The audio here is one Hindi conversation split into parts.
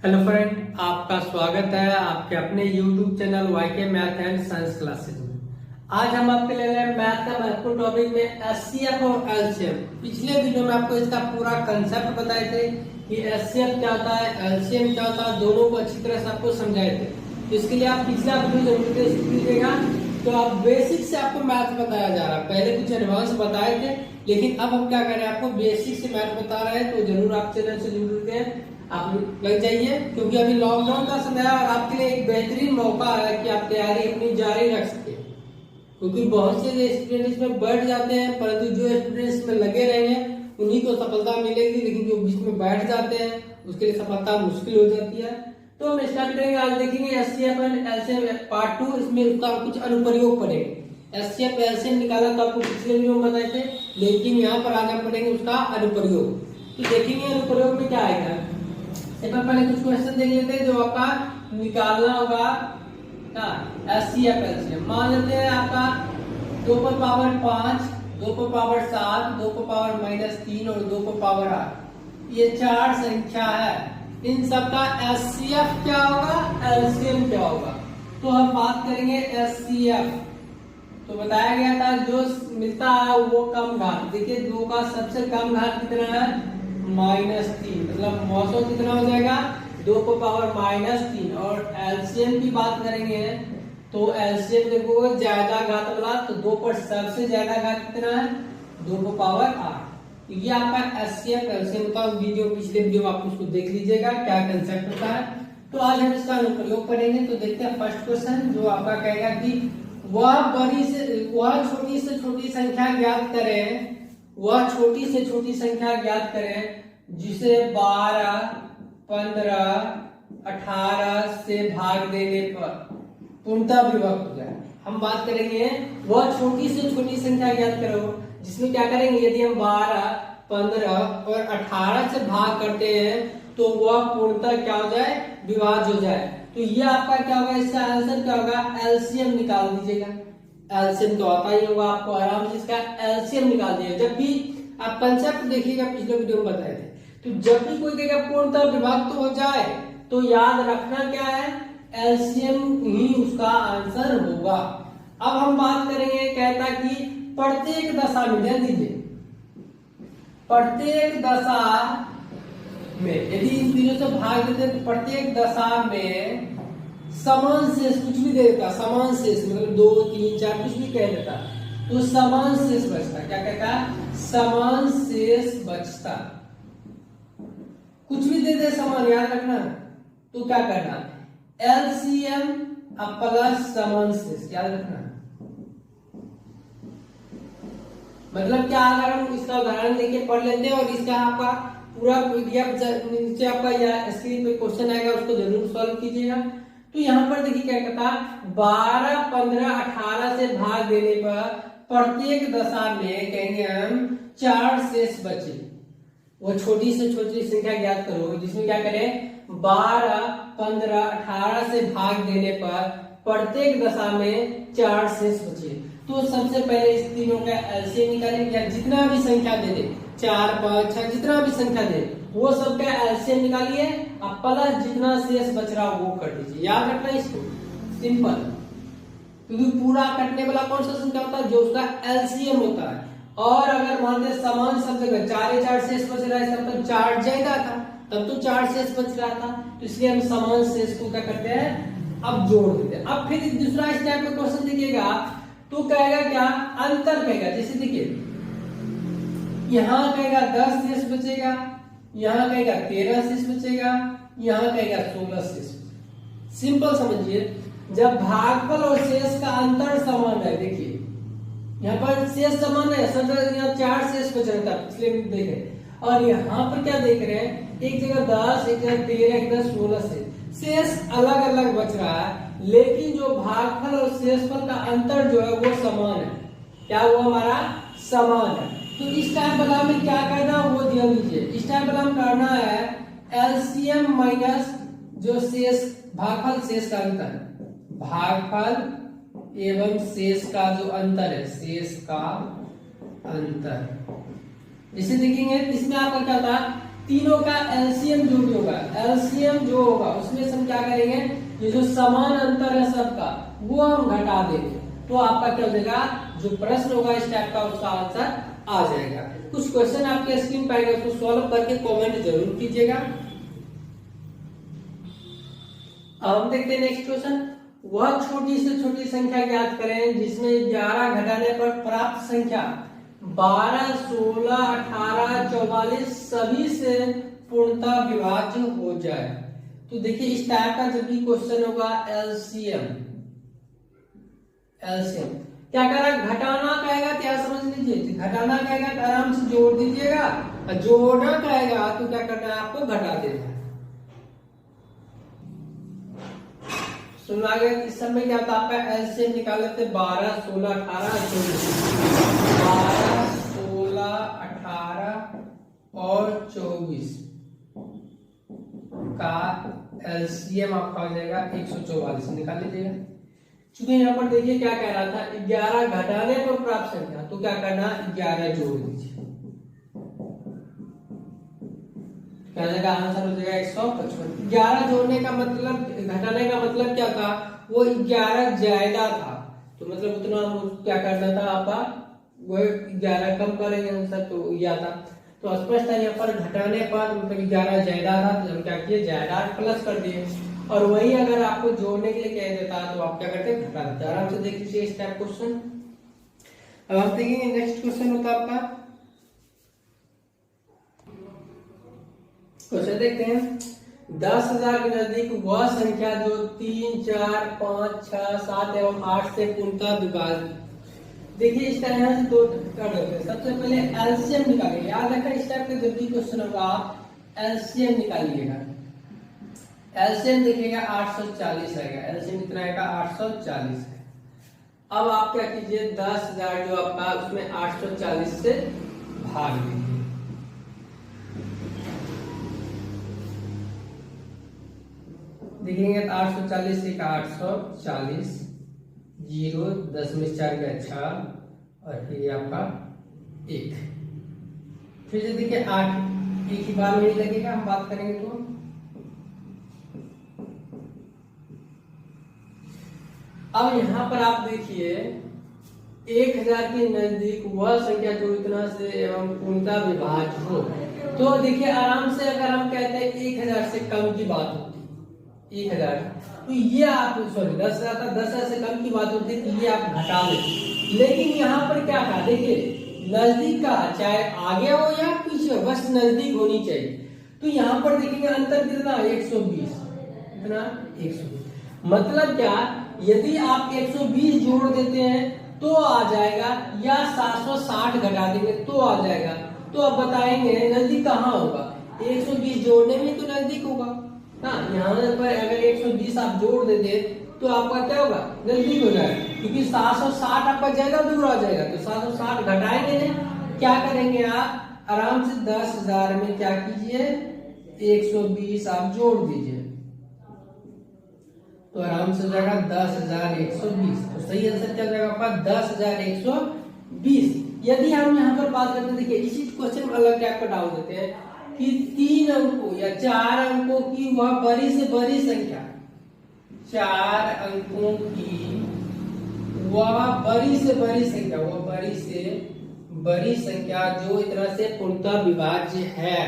हेलो फ्रेंड, आपका स्वागत है आपके अपने YouTube channel YK math and science classes में। आज हम आपके ले रहे हैं मैथ का महत्वपूर्ण टॉपिक में HCF और LCM। पिछले वीडियो में आपको इसका पूरा कंसेप्ट बताए थे कि HCF क्या होता है, LCM क्या होता है, दोनों को अच्छी तरह से आपको समझाए थे। तो इसके लिए आप पिछला वीडियो जरूर देख लीजिएगा। तो आप बेसिक से आपको मैथ बताया जा रहा है, पहले कुछ एडवांस बताए थे, लेकिन अब हम क्या कर रहे हैं, आपको बेसिक से मैथ बता रहे हैं। तो जरूर आप चैनल से जुड़ के आप लग जाइए, क्योंकि अभी लॉकडाउन का समय है और आपके लिए एक बेहतरीन मौका है कि आप तैयारी अपनी जारी रख सके। क्योंकि बहुत से स्टूडेंट इसमें बैठ जाते हैं, परंतु जो स्टूडेंट इसमें लगे रहे हैं उन्हीं को सफलता मिलेगी, लेकिन जो बीच में बैठ जाते हैं उसके लिए सफलता मुश्किल हो जाती है। तो हम स्टार्ट करेंगे। आज देखेंगे HCF एंड LCM पार्ट 2। इसमें उसका कुछ अनुप्रयोग पढ़ेंगे। HCF LCM निकाला तो आपको पिछले वीडियो में बताए थे, लेकिन यहाँ पर आज हम पढ़ेंगे उसका अनुप्रयोग। तो देखेंगे अनुप्रयोग में क्या आएगा। पहले कुछ क्वेश्चन देख लेते हैं जो आपका निकालना होगा। HCF LCM मान लेते हैं आपका 2 पर पावर 5, 2 पर पावर 7, 2 पर पावर -3 और 2 पर पावर 8। ये 4 संख्या है। इन सब का HCF क्या होगा, LCM क्या होगा। तो हम बात करेंगे HCF। तो बताया गया था जो मिलता है वो कम घात। देखिए 2 का सबसे कम घात कितना है, -3, मतलब मौसम कितना हो जाएगा, 2 को पावर -3। और LCM की बात करेंगे तो LCM देखो ज्यादा घात वाला, तो 2 पर सबसे ज्यादा घात कितना है, 2 को पावर 8। ये आपका HCF LCM का वीडियो, पिछले वीडियो आप उसको देख लीजिएगा क्या कंसेप्ट होता है। तो आज हम इसका अनुप्रयोग पढ़ेंगे। तो देखते हैं फर्स्ट क्वेश्चन जो आपका कहेगा कि वह छोटी से छोटी संख्या ज्ञात करें, वह छोटी से छोटी संख्या ज्ञात करें जिसे 12, 15, 18 से भाग देने पर पूर्णतः विभक्त हो जाए। हम बात करेंगे वह छोटी से छोटी संख्या ज्ञात करो जिसमें क्या करेंगे, यदि हम 12, 15 और 18 से भाग करते हैं तो वह पूर्णतः क्या हो जाए, विभाज्य हो जाए। तो ये आपका क्या होगा, इसका आंसर क्या होगा, LCM निकाल दीजिएगा। LCM तो आता ही होगा, आपको आराम से इसका LCM निकाल दीजिएगा। जब भी आप कंसेप्ट देखिएगा, पिछले वीडियो में बताए थे, तो जब भी कोई देगा पूर्णतः विभक्त हो जाए तो याद रखना क्या है, LCM ही उसका आंसर होगा। अब हम बात करेंगे, कहता कि प्रत्येक दशा में, ध्यान दीजिए, प्रत्येक दशा में यदि इन तीनों से भाग देते तो प्रत्येक दशा में समान शेष कुछ भी दे देता, समान शेष मतलब 2, 3, 4 कुछ भी कह देता, तो समान शेष बचता। क्या कहता, समान शेष बचता। कुछ भी दे दे समान, याद रखना। तो क्या करना, LCM प्लस समान शेष, याद रखना। मतलब क्या, अगर हम इसका उदाहरण लेके पढ़ लेते हैं और इसका आपका पूरा PDF नीचे आपका या स्क्रीन पे क्वेश्चन आएगा, उसको जरूर सॉल्व कीजिएगा। तो यहाँ पर देखिए क्या कहता, 12, 15, 18 से भाग देने पर प्रत्येक दशा में कहेंगे हम 4 शेष बचे। वो छोटी से छोटी संख्या ज्ञात करो जिसमें क्या करें, 12, 15, 18 से भाग देने पर प्रत्येक दशा में 4 शेष बचे। तो सबसे पहले इस तीनों का LCM निकालेंगे। जितना भी संख्या दे दे, 4, 5, 6 जितना भी संख्या दे, वो सबका LCM निकालिए, अब प्लस जितना शेष बच रहा वो कर दीजिए। याद रखना इसको, सिंपल। क्योंकि पूरा कटने वाला कौन सा संख्या होता है, जो उसका LCM होता है। और अगर मानते समान सब जगह 4 शेष बच रहा है, तब तो 4 ज्यादा था, तब तो 4 शेष बच रहा था, तो इसलिए हम समान शेष को क्या करते हैं, अब जोड़ देते हैं। अब फिर दूसरा इस टाइप का क्वेश्चन देखिएगा तो कहेगा क्या, अंतर कहेगा। जैसे देखिए यहाँ कहेगा 10 शेष बचेगा, यहाँ कहेगा 13 शेष बचेगा, यहाँ कहेगा 16 शेष। सिंपल समझिए, जब भागफल और शेष का अंतर समान है, देखिए यहाँ पर शेष समान है, यहाँ 4 शेष बच रहा था पिछले देख रहे, और यहाँ पर क्या देख रहे हैं, एक जगह 10, एक जगह 13, एक जगह 16 शेष अलग अलग बच रहा है, लेकिन जो भागफल और शेषफल का अंतर जो है वो समान है। क्या वो हमारा समान है। तो इस टाइम वाला में क्या करना वो ध्यान दीजिए। इस टाइम वाला में करना है LCM माइनस जो शेष, भागफल शेष का अंतर, भागफल एवं शेष का जो अंतर है, शेष का अंतर। जैसे देखेंगे इसमें आपका क्या था, तीनों का एलसीएम जो भी होगा, एलसीएम जो होगा उसमें से हम क्या करेंगे, ये जो समान अंतर है सबका वो हम घटा देंगे, तो आपका क्या हो जाएगा, जो प्रश्न होगा इस टाइप का उसका आंसर आ जाएगा। कुछ क्वेश्चन आपके स्क्रीन पर आएगा, उसको सॉल्व करके कमेंट जरूर कीजिएगा। अब हम देखते हैं नेक्स्ट क्वेश्चन। वह छोटी से छोटी संख्या ज्ञात करें जिसमें 11 घटाने पर प्राप्त संख्या 12, 16, 18, 44 सभी से पूर्णतः विभाज्य हो जाए। तो देखिए इस टाइप का जब भी क्वेश्चन होगा एलसीएम, एलसीएम क्या करेगा, घटाना कहेगा क्या समझ लीजिए, घटाना कहेगा तो आराम से जोड़ दीजिएगा, और जोड़ना कहेगा तो क्या करना है आपको, घटा देना है। सुना गया इस समय क्या था, आपका एलसीएम निकाले थे 12, 16, 18, 24, 12, 16, 18 और 24 का एलसीएम आपका हो जाएगा 144, निकाल लीजिएगा। चूंकि यहाँ पर देखिए क्या कह रहा था, 11 घटाने पर प्राप्त संख्या, तो क्या करना, 11 जोड़ दीजिए, क्या जाएगा, आंसर हो जाएगा 155। 11 जोड़ने का मतलब, घटाने का मतलब क्या था, वो 11 ज्यादा था, तो मतलब उतना क्या करना था आपका, वो 11 कम करेंगे आंसर, तो यह था। तो स्पष्ट है यहाँ पर घटाने पर मतलब 11 ज्यादा था, तो हम क्या किए, ज्यादा प्लस कर दिए, और वही अगर आपको जोड़ने के लिए कह देता तो आप क्या करते, घटा देते। आराम से देख लीजिए इस टाइप क्वेश्चन। अब हम देखेंगे नेक्स्ट क्वेश्चन होता है आपका, क्वेश्चन देखते हैं। 10,000 के नजदीक वह संख्या जो 3, 4, 5, 6, 7 एवं 8 से पूर्णतः विभाज्य। देखिए इस तरह से दो कर देते हैं। सबसे पहले एलसीएम निकालिए, याद रखना इस टाइप का जब भी क्वेश्चन होगा एलसीएम निकालिएगा। एलसीएम देखिएगा 840 आएगा, एलसीएम कितना आएगा, 840 है। अब आप क्या कीजिए, 10,000 जो आपका उसमें 840 से भाग दीजिए, देखेंगे तो 840 से 840, 0 10 में 4 का 6 और फिर आपका 1, फिर से देखिए 8 एक ही बार में नहीं लगेगा, हम बात करेंगे तो अब यहाँ पर आप देखिए 1000 के नजदीक वह संख्या जो इतना से एवं पूर्णतः विभाज्य हो, तो देखिए आराम से अगर हम कहते हैं 1000 से कम की बात होती, 1000 तो ये आप सॉरी 10,000 था, 10,000 से कम की बात होती है तो ये आप घटा लें। लेकिन यहाँ पर क्या था, देखिए नजदीक का, चाहे आगे हो या पीछे हो, बस नजदीक होनी चाहिए। तो यहाँ पर देखेंगे अंतर कितना, 120, कितना 120, मतलब क्या, यदि आप 120 जोड़ देते हैं तो आ जाएगा, या 760 घटा देंगे तो आ जाएगा। तो अब बताएंगे नजदीक कहाँ होगा, 120 जोड़ने में तो नजदीक होगा ना, यहाँ पर अगर 120 आप जोड़ देते तो आपका क्या होगा, नजदीक हो जाएगा, क्योंकि 760 आपका ज्यादा दूर आ जाएगा, तो 760 घटाएंगे नहीं, क्या करेंगे आप आराम से 10,000 में क्या कीजिए, 120 आप जोड़ दीजिए, तो आराम से हो जाएगा 10,120। तो सही आंसर क्या जाएगा आपका 10,120। यदि हम यहाँ पर बात करते हैं, देखिए इसी क्वेश्चन में अलग टाइप का डाल देते हैं कि 3 अंकों या 4 अंकों की वह बड़ी से बड़ी संख्या, 4 अंकों की वह बड़ी से बड़ी संख्या, वह बड़ी से बड़ी संख्या जो इतना से पूर्णतः विभाज्य है,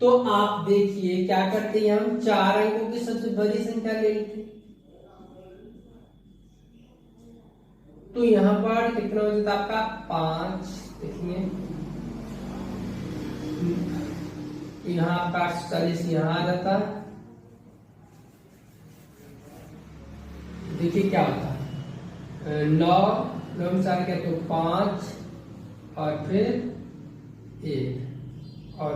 तो आप देखिए क्या करते हैं, हम 4 अंकों की सबसे बड़ी संख्या ले लेते हैं, तो यहाँ पर कितना हो जाता आपका 5, देखिए यहाँ आपका 48 यहाँ आ जाता है, देखिए क्या होता है 9 9 4 के तो 5 और फिर 1 और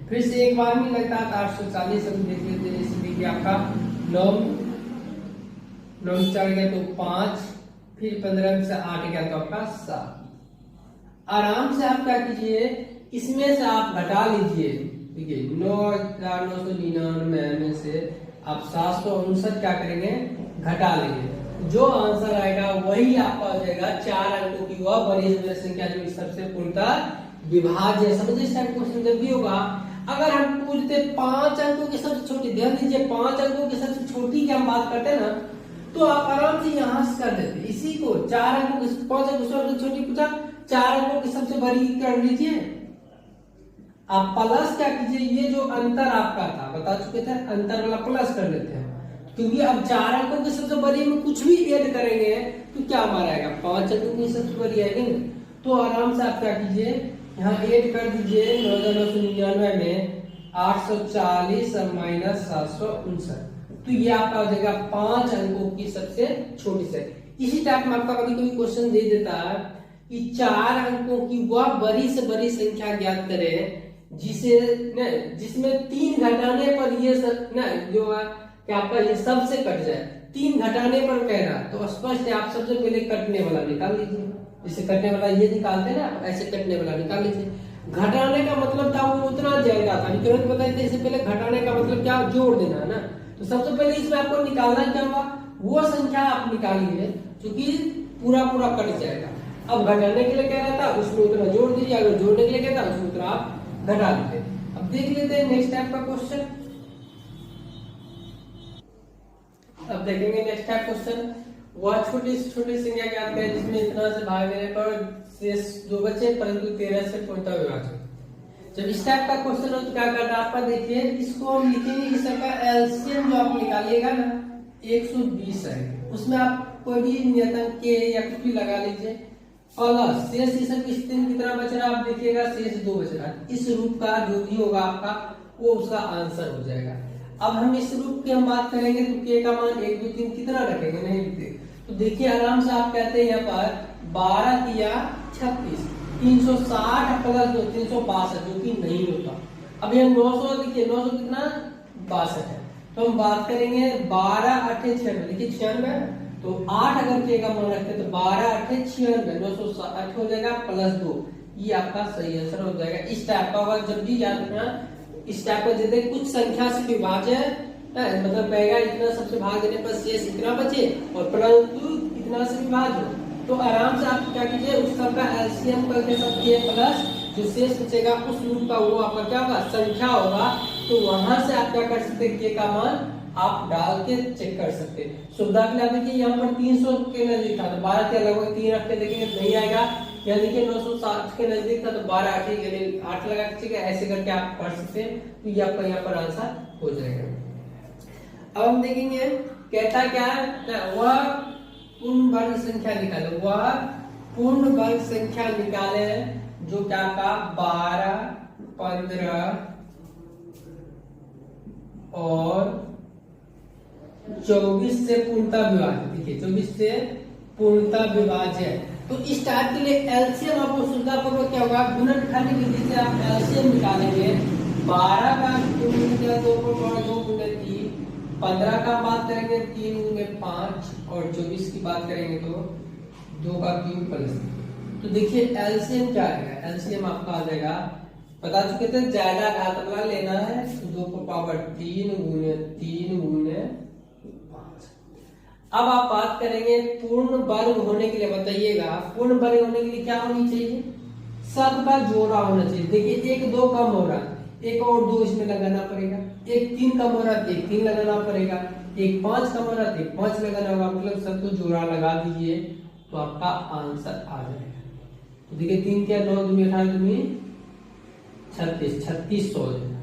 फिर से एक बार में लगता है 840। हम देख लेते हैं, जैसे देखिए आपका 9 9 4 गया तो 5, फिर 15 से 8 गया तो आपका 7। आराम से आप क्या कीजिए, इसमें से आप घटा लीजिए, देखिए 9,999 में से आप 759 क्या करेंगे, घटा लेंगे, जो आंसर आएगा वही आपका हो जाएगा 4 अंकों की वह बड़ी संख्या जो सबसे पूर्णतः विभाज्य है। समझिए क्वेश्चन जब भी होगा अगर हम पूछते 5 अंकों की सबसे छोटी, ध्यान दीजिए 5 अंकों की सबसे छोटी की हम बात करते हैं ना, तो आप आराम से यहां से कर देते। इसी को 4 अंकों की 5 अंकों की सबसे छोटी पूछा, 4 अंकों की सबसे बड़ी कर लीजिए। आप प्लस क्या कीजिए, ये जो अंतर आपका था बता चुके थे, अंतर वाला प्लस कर लेते हैं, क्योंकि अब 4 अंकों की सबसे बड़ी में कुछ भी ऐड करेंगे तो क्या हमारा आएगा, 5 अंकों की सबसे बड़ी आएगी। तो आराम से आप क्या कीजिए, यहाँ ऐड कर दीजिए 9999 में 840 माइनस 759, तो ये आपका हो जाएगा 5 अंकों की सबसे छोटी से। इसी टाइप में आपका कभी कभी क्वेश्चन दे देता है कि 4 अंकों की वह बड़ी से बड़ी संख्या ज्ञात करें जिसमें 3 घटाने पर ये जो है कि आपका ये सबसे कट जाए। 3 घटाने पर कह रहा तो स्पष्ट है, आप सबसे पहले कटने वाला निकाल लीजिए। जैसे कटने वाला ये निकालते हैं ना, ऐसे कटने वाला निकाल लीजिए। घटाने का मतलब था वो उतना जाएगा था, तुरंत बताइए थे, इससे पहले घटाने का मतलब क्या, जोड़ देना है ना। तो सबसे पहले इसमें आपको निकालना क्या होगा, वो संख्या आप निकालिए क्योंकि पूरा पूरा कट जाएगा। अब घटाने के लिए क्या रहता, उसमें उतना जोड़ दीजिए, अगर जोड़ने के लिए क्या था उसमें उतना आप घटा देते। अब देख लेते हैं नेक्स्ट टाइप का क्वेश्चन। अब देखेंगे नेक्स्ट टाइप क्वेश्चन, वह छोटी से छोटी संख्या ज्ञात करें जिसमें इतना से भाग देने पर शेष 2 बचे परंतु 13 से पूर्णतः विभाजित। जब इस टाइप का क्वेश्चन हो तो क्या करना है आपका, देखिए इसको हम लिखेंगे कि सबका एलसीएम जो आप निकालिएगा ना 120 है, उसमें आप कोई भी नियतांक के या कुछ भी लगा लीजिए, प्लस शेष इस स्थिति में कितना बच रहा है आप देखिएगा, शेष 2 बच रहा है। इस रूप का जो भी होगा आपका वो उसका आंसर हो जाएगा। अब हम इस रूप की हम बात करेंगे तो के का मान 1 2 3 कितना रखेंगे, नहीं लिखते। तो देखिए आराम से आप कहते हैं यहाँ पर 12 किया 36, 360 प्लस 2 362 जो कि नहीं होता। अब ये 900 देखिए 900 कितना 62 है, तो हम बात करेंगे 12 8 96, देखिए 96, तो 8 अगर के का मान रखते तो 12 8 96, 960 हो जाएगा प्लस 2, ये आपका सही आंसर हो जाएगा। इस टाइप का होगा, जब भी याद रखना इस टाइप का, जैसे कुछ संख्या से विभाज्य मतलब कहेगा इतना सबसे भाग देने पर शेष इतना बचे और परंतु इतना से विभाज्य, तो आराम से आप क्या कीजिए उस सबका एलसीएम करके सब के प्लस जो शेष बचेगा उस रूप का वो आपका क्या होगा, संख्या होगा। तो वहां से आप क्या कर सकते हैं, के का मान आप डाल के चेक कर सकते हैं। सुविधा के लिए देखिए यहाँ पर 300 के नजदीक था तो 12 के लगभग 3 रख के देखेंगे नहीं आएगा, यहाँ देखिए 960 के नजदीक था तो 12 8 लगा के ऐसे करके आप पढ़ सकते हैं, तो ये आपका यहाँ पर आंसर हो जाएगा। अब हम देखेंगे कहता क्या है, वह पूर्ण वर्ग संख्या निकाले, वह पूर्ण वर्ग संख्या निकाले जो क्या का 12 15 और 24 से पूर्णतः विभाज्य। देखिए 24 से पूर्णतः विभाज्य, तो इस टाइप के लिए एलसीएम आपको सुविधापूर्वक क्या होगा, गुणनखंड विधि से आप एलसीएम निकालेंगे। 12 का 2 गुणे 3, 15 का बात करेंगे 3 गुणे 5 और 24 की बात करेंगे तो 2 का क्यूब प्लस। तो देखिए एलसीएम क्या आएगा, एलसीएम आपका आ जाएगा, बता चुके थे ज्यादा घात वाला लेना है तो 2 को पावर 3 गुणे 3 गुणे 5। अब आप बात करेंगे पूर्ण वर्ग होने के लिए, बताइएगा पूर्ण वर्ग होने के लिए क्या होनी चाहिए, सबका जोड़ा होना चाहिए। देखिए 1 2 कम हो रहा है, 1 और 2 इसमें लगाना पड़ेगा, 1 3 कम हो रहा है 1 3 लगाना पड़ेगा, 1 5 कम हो रहा है 1 5 लगाना होगा, मतलब सबको जोड़ा लगा दीजिए तो आपका आंसर आ जाएगा। तो देखिए 3 क्या 9 2 18 2 36 3600 हो जाएगा।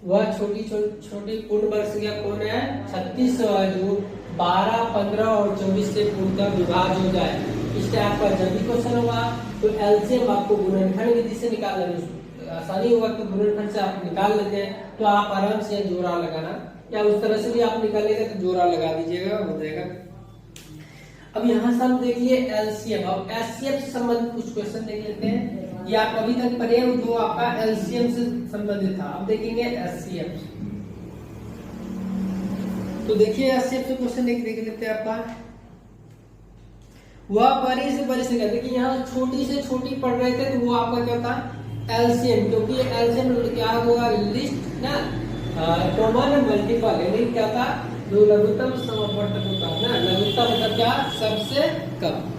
वह छोटी छोटी पूर्ण वर्ग संख्या कौन है, 3600 है, जो 12 15 और 24 से पूर्णतः विभाज्य हो जाए। इस टाइप का जब भी क्वेश्चन होगा तो एलसीएम आपको गुणनखंड विधि से निकालना है, आसानी होगा तो गुणनखंड से आप निकाल लेते हैं तो आप आराम से जोड़ा लगाना, या उस तरह से भी आप निकालेंगे तो जोड़ा लगा दीजिएगा, हो जाएगा। अब यहाँ से हम देखिए एलसीएम, अब एचसीएफ से संबंधित कुछ क्वेश्चन देख लेते हैं। ये आप अभी तक पढ़े हो जो आपका एलसीएम से संबंधित था। अब देखेंगे एचसीएफ, तो देखिए एचसीएफ से क्वेश्चन देख लेते हैं आपका, वह बड़ी से बड़ी संख्या, देखिए यहाँ छोटी से छोटी पढ़ रहे थे तो वो आपका क्या था एलसीएम, क्योंकि एलसीएम क्या होगा लिस्ट ना कॉमन मल्टीपल, यानी क्या था जो लघुत्तम समवर्तक होता है ना, लघुत्तम मतलब क्या सबसे कम।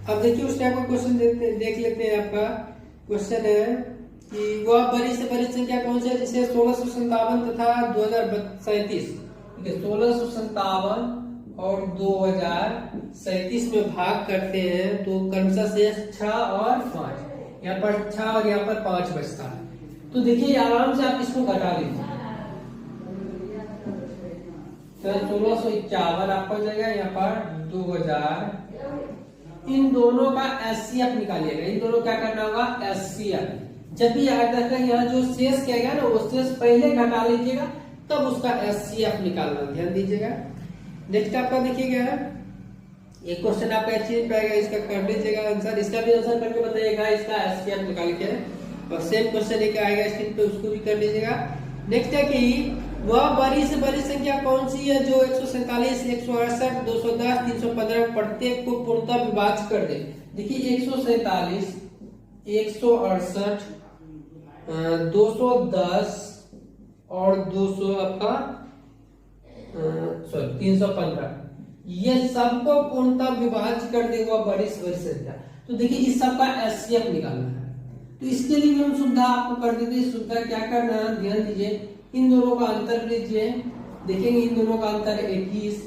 अब देखिए उस टाइप का क्वेश्चन देख लेते हैं। आपका क्वेश्चन है कि वह बड़ी से बड़ी संख्या कौन सी है जिसे 1657 तथा 2037, ठीक है, 1657 और 2037 में भाग करते हैं तो क्रमशः शेष 6 और 5, यहाँ पर 6 और यहाँ पर 5 बचता है। तो देखिए आराम से आप इसको घटा लीजिए, तो 1651 आपका हो जाएगा, यहाँ पर 2000, इन दोनों का एचसीएफ निकालिएगा। इन दोनों क्या करना होगा, एचसीएफ। जब भी आयतन का यहाँ जो शेष किया गया ना वो शेष पहले घटा लीजिएगा तब उसका एचसीएफ निकालना, ध्यान दीजिएगा। नेक्स्ट आपका देखिएगा एक क्वेश्चन आपका एचसीएफ पे आएगा, इसका कर लीजिएगा आंसर, इसका भी आंसर करके बताइएगा, इसका एचसीएफ निकाल के, और सेम क्वेश्चन एक आएगा स्क्रीन पे उसको भी कर लीजिएगा। नेक्स्ट है कि वह बड़ी से बड़ी संख्या कौन सी है जो 147, 168, 210, 315 प्रत्येक को पूर्णतः विभाजित कर दे। देखिए 147, 168, 210 और 200 आपका 315, ये सबको पूर्णतः विभाजित कर दे वह बड़ी से बड़ी संख्या। तो देखिए इस सब का एचसीएफ निकालना है, तो इसके लिए हम सुविधा आपको कर देते हैं। सुविधा क्या करना है, ध्यान दीजिए, इन दोनों का अंतर लीजिए, देखेंगे इन दोनों का अंतर 21,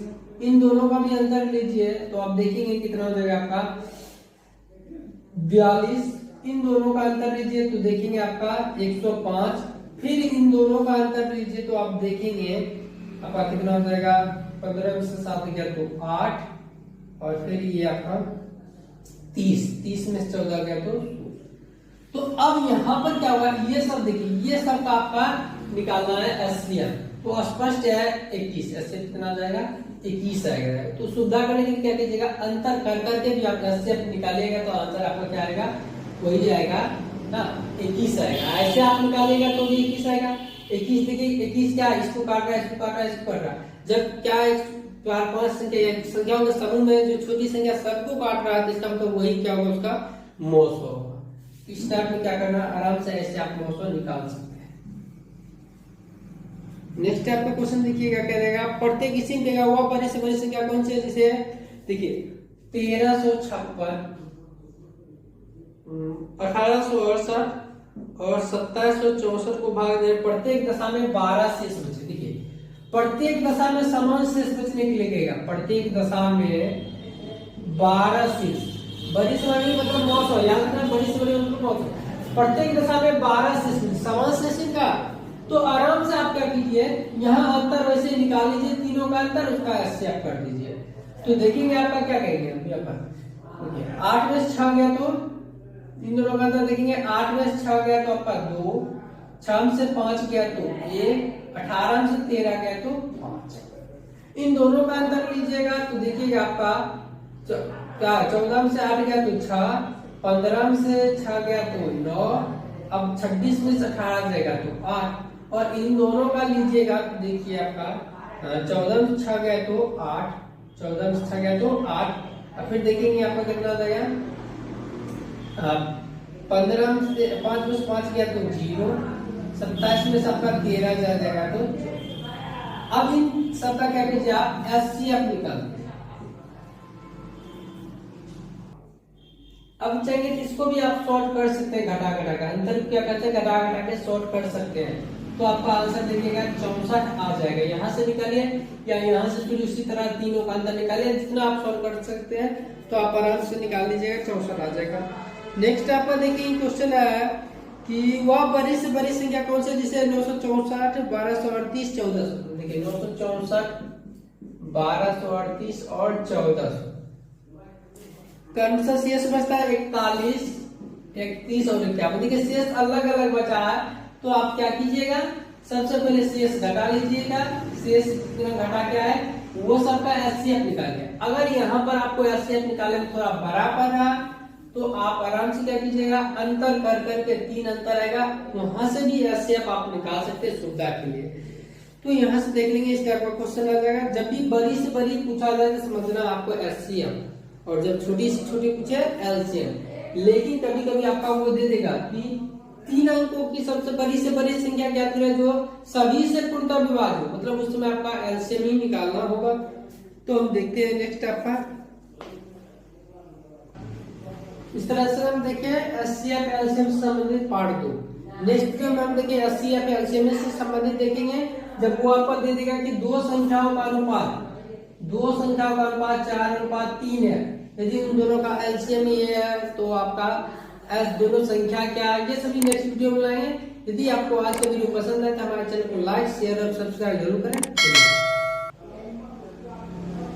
इन दोनों का भी अंतर लीजिए तो आप देखेंगे कितना हो जाएगा आपका 42, इन दोनों का अंतर लीजिए तो देखेंगे आपका 105, फिर इन दोनों का अंतर लीजिए तो आप देखेंगे आपका कितना हो जाएगा, 15 में से 7 गया तो 8, और फिर ये आपका 30, 30 में से 14 गया तो अब यहाँ पर क्या होगा, ये सब देखिए, ये सब का आपका निकालना है एचसीएफ, तो स्पष्ट है 21, ऐसे कितना जाएगा 21 आएगा। तो सुविधा करने के लिए क्या कीजिएगा, अंतर कर करके भी आप एचसीएफ निकालिएगा तो आंसर आपका क्या आएगा, वही आएगा ना, 21 आएगा। ऐसे आप निकालिएगा तो भी 21 आएगा। 21 देखिए 21 क्या, इसको काट रहा है, इसको काट रहा है, इसको काट रहा है, जब क्या 4 5 संख्याओं के समूह में जो छोटी संख्या सबको काट रहा है तो इसका मतलब वही क्या होगा, उसका 900 होगा। इस टाइप में क्या करना, आराम से ऐसे आप 900 निकाल सकते हैं। नेक्स्ट आपका क्वेश्चन देखिएगा, क्या रहेगा, प्रत्येक इसी देगा वह बड़ी से बड़ी संख्या कौन सी है जिसे, देखिए 1356, 1868 और 2764 को भाग दे, प्रत्येक दशा में 12 शेष बचे। देखिए प्रत्येक दशा में समान शेष बचने के लिए कहेगा, प्रत्येक दशा में 12 शेष, बड़ी से बड़ी मतलब 900, याद रखना बड़ी से बड़ी मतलब 900, प्रत्येक दशा में 12 शेष समान शेष का। तो आराम से आप क्या कीजिए, यहाँ अंतर वैसे निकाल लीजिए, तीनों का अंतर उसका एचसीएफ कर दीजिए, तो देखेंगे आपका क्या कहेंगे, यहाँ पर 8 में से 6 गया तो इन दोनों का अंतर देखेंगे, 8 में से 6 गया तो आपका 2, 6 में से 5 गया तो 1, 18 में से 13 गया तो 5, इन दोनों का अंतर लीजिएगा तो देखिएगा आपका क्या, 14 में से 8 गया तो 6, 15 में से 6 गया तो 9, अब 26 में से 18 जाएगा तो 8, और इन दोनों का लीजिएगा तो देखिए आपका 14 में से 6 गया तो 8, 14 में से 6 गया तो 8, और फिर देखेंगे आपका कितना जाएगा, 15 में से 5 में से 5 गया तो 0, 27 में से आपका 13 जाएगा तो। अब इन सबका क्या कीजिए आप एचसीएफ निकाल, अब चाहिए तो इसको भी आप सॉर्ट कर सकते हैं, घटा घटा कर, अंतर क्या करते हैं, घटा घटा के सॉर्ट कर सकते हैं। तो आपका आंसर देखिएगा 64 आ जाएगा, यहाँ से निकालिए या यहाँ से फिर उसी तरह तीनों का अंतर निकालिए, जितना आप सॉल्व कर सकते हैं तो आप आराम से निकाल लीजिएगा, 64 आ जाएगा। नेक्स्ट आपका देखिए क्वेश्चन है कि वह बड़ी से बड़ी संख्या कौन सी जिसे 964, 1238, 1400, देखिए 964, 1238 और 1400 क्रमशः शेष बचता है 41, 31 और 51। देखिए शेष अलग अलग बचा है तो आप क्या कीजिएगा, सबसे पहले शेष घटा लीजिएगा, शेष घटा क्या है वो सबका एचसीएफ निकालिए। अगर यहाँ पर आपको एचसीएफ निकालने में थोड़ा बड़ा पड़ रहा तो आप आराम से क्या कीजिएगा, अंतर कर करके 3 अंतर आएगा, वहां से भी एचसीएफ आप निकाल सकते हैं सुविधा के लिए। तो यहाँ से देख लेंगे इस टाइप का क्वेश्चन आ जाएगा। जब भी बड़ी से बड़ी पूछा जाए तो समझना आपको एचसीएफ, और जब छोटी से छोटी पूछे एलसीएम। लेकिन कभी कभी आपका वो दे देगा कि 3 अंकों की सबसे बड़ी से बड़ी संख्या क्या है जो सभी से पूर्णतः विभाज्य हो, मतलब उस समय आपका एलसीएम ही निकालना होगा। तो हम देखते हैं नेक्स्ट आपका इस तरह से हम देखें एचसीएफ एलसीएम से संबंधित पार्ट 2। नेक्स्ट वीडियो में हम देखेंगे एचसीएफ एलसीएम से संबंधित देखेंगे, जब वो आपको दे देगा कि दो संख्याओं का अनुपात 4:3 है, यदि उन दोनों का एलसीएम ये है तो आपका एस दोनों संख्या क्या है, ये सभी नेक्स्ट वीडियो में लाएंगे। यदि आपको आज का वीडियो पसंद है तो हमारे चैनल को लाइक शेयर और सब्सक्राइब जरूर करें।